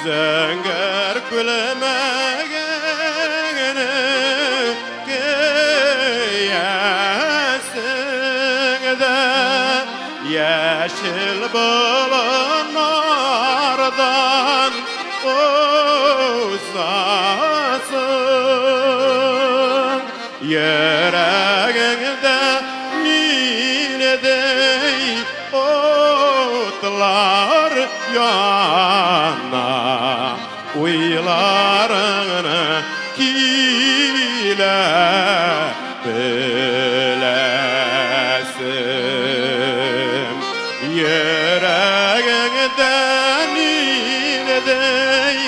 Zöngör gülmegeni giyesin de yeşil bulunlardan uzasın. Yüreğinde ninedey otlar yana, uylarını kile bilesin. Yüreğinden ninedey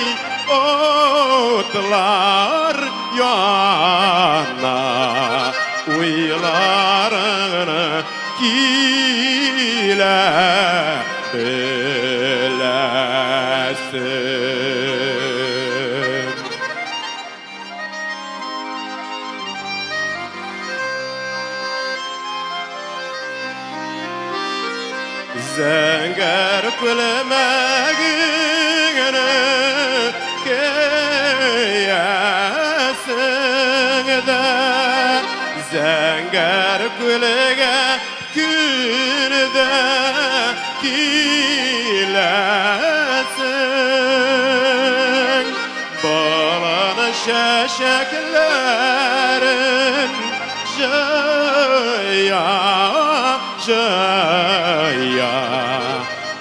otlar yana, uylarını kile bilesin. Zöngör gülmegini giyesin de zöngör gülge günde kilesin. Balan şeşeklerin jaya jaya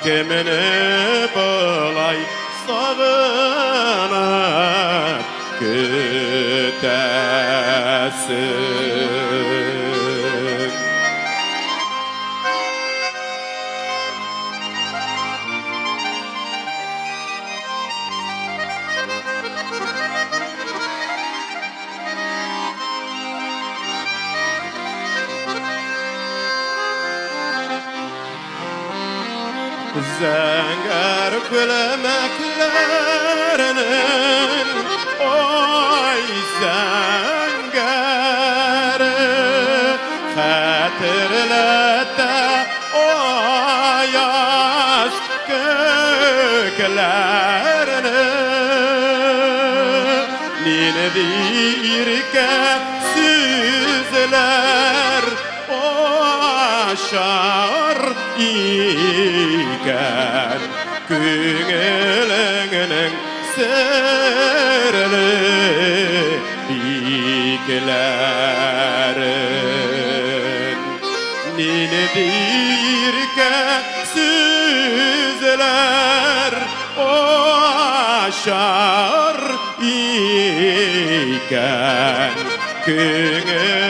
kimini bulay savunıp gütesin. Zöngör gülmeklerinin oy zöngörü hatırlata o yaz göklerini. Ninedirke süzler o aşar iken küngülünün sırlı diklerin. Ninedirke süzler o aşar iken küngülünün